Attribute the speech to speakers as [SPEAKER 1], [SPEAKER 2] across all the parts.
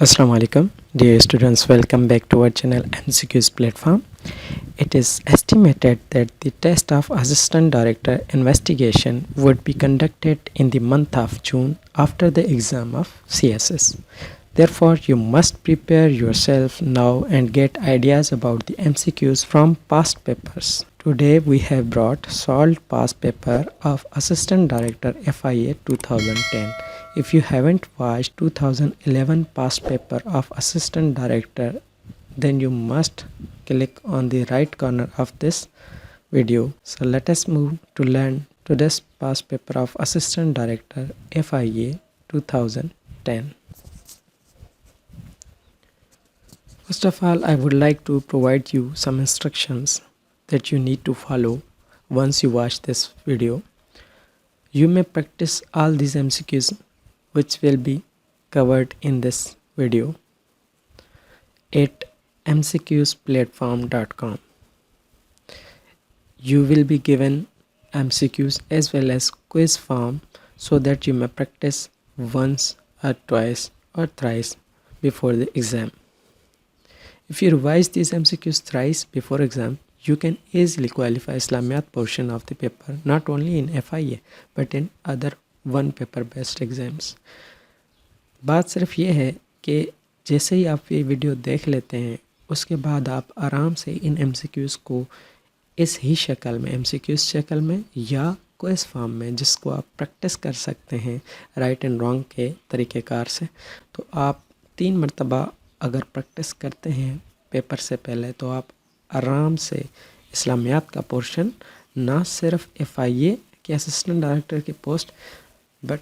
[SPEAKER 1] Assalamu alaikum, dear students. Welcome back to our channel MCQs platform. It is estimated that the test of Assistant Director Investigation would be conducted in the month of June after the exam of CSS. Therefore, you must prepare yourself now and get ideas about the MCQs from past papers. Today we have brought solved past paper of Assistant Director FIA 2010. If you haven't watched 2011 past paper of Assistant Director, then you must click on the right corner of this video. So let us move to learn today's past paper of Assistant Director FIA 2010. First of all, I would like to provide you some instructions that you need to follow once you watch this video. You may practice all these MCQs which will be covered in this video at mcqsplatform.com. You will be given MCQs as well as quiz form so that you may practice once or twice or thrice before the exam. If you revise these MCQs thrice before exam, you can easily qualify Islamiat portion of the paper, not only in FIA but in other one paper based exams. बात सिर्फ ये है कि जैसे ही आप ये video देख लेते हैं उसके बाद आप आराम से इन MCQs को इस ही शक्ल में MCQs शक्ल में या क्विज़ फॉर्म में जिसको आप प्रैक्टिस कर सकते हैं राइट एंड रॉन्ग के तरीक़ेकार से, तो आप 3 मरतबा अगर प्रैक्टिस करते हैं पेपर से पहले तो आप आराम से इस्लामियात का पोर्शन ना सिर्फ FIA के असिस्टेंट डायरेक्टर की post but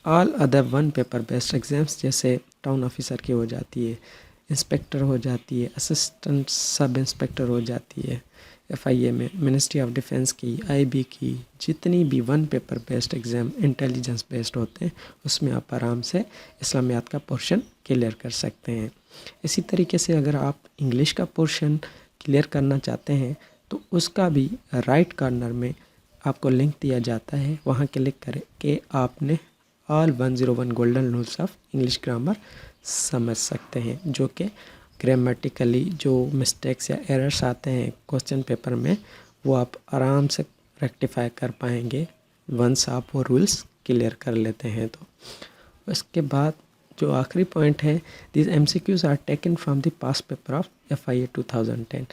[SPEAKER 1] all other one paper based exams जैसे टाउन ऑफिसर की हो जाती है, इंस्पेक्टर हो जाती है, असिस्टेंट सब इंस्पेक्टर हो जाती है FIA में, मिनिस्ट्री ऑफ डिफेंस की, IB की, जितनी भी one paper based exam intelligence based होते हैं उसमें आप आराम से इस्लामियात का पोर्शन क्लियर कर सकते हैं। इसी तरीके से अगर आप इंग्लिश का पोर्शन क्लियर करना चाहते हैं तो उसका भी राइट कॉर्नर में आपको लिंक दिया जाता है, वहाँ क्लिक करें कि आपने all 101 golden rules of English grammar समझ सकते हैं, जो कि ग्रामेटिकली जो मिस्टेक्स या एरर्स आते हैं क्वेश्चन पेपर में वो आप आराम से रेक्टिफाई कर पाएंगे वंस आप वो रूल्स क्लियर कर लेते हैं। तो उसके बाद जो आखिरी पॉइंट है, this MCQs are taken from the past paper of FIA 2010।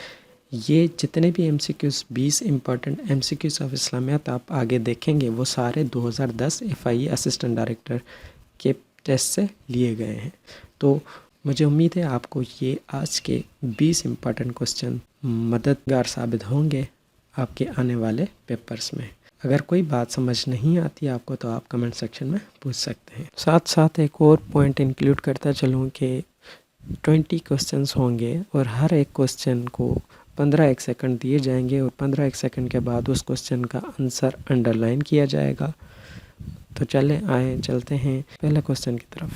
[SPEAKER 1] ये जितने भी MCQs 20 इम्पॉर्टेंट MCQs ऑफ इस्लामियात आप आगे देखेंगे वो सारे 2010 FIA असिस्टेंट डायरेक्टर के टेस्ट से लिए गए हैं। तो मुझे उम्मीद है आपको ये आज के 20 इम्पॉर्टेंट क्वेश्चन मददगार साबित होंगे आपके आने वाले पेपर्स में। अगर कोई बात समझ नहीं आती आपको तो आप कमेंट सेक्शन में पूछ सकते हैं। साथ साथ एक और पॉइंट इंक्लूड करता चलूँ कि 20 क्वेश्चंस होंगे और हर एक क्वेश्चन को 15 सेकंड दिए जाएंगे और 15 सेकंड के बाद उस क्वेश्चन का आंसर अंडरलाइन किया जाएगा। तो चलें चलते हैं पहले क्वेश्चन की तरफ।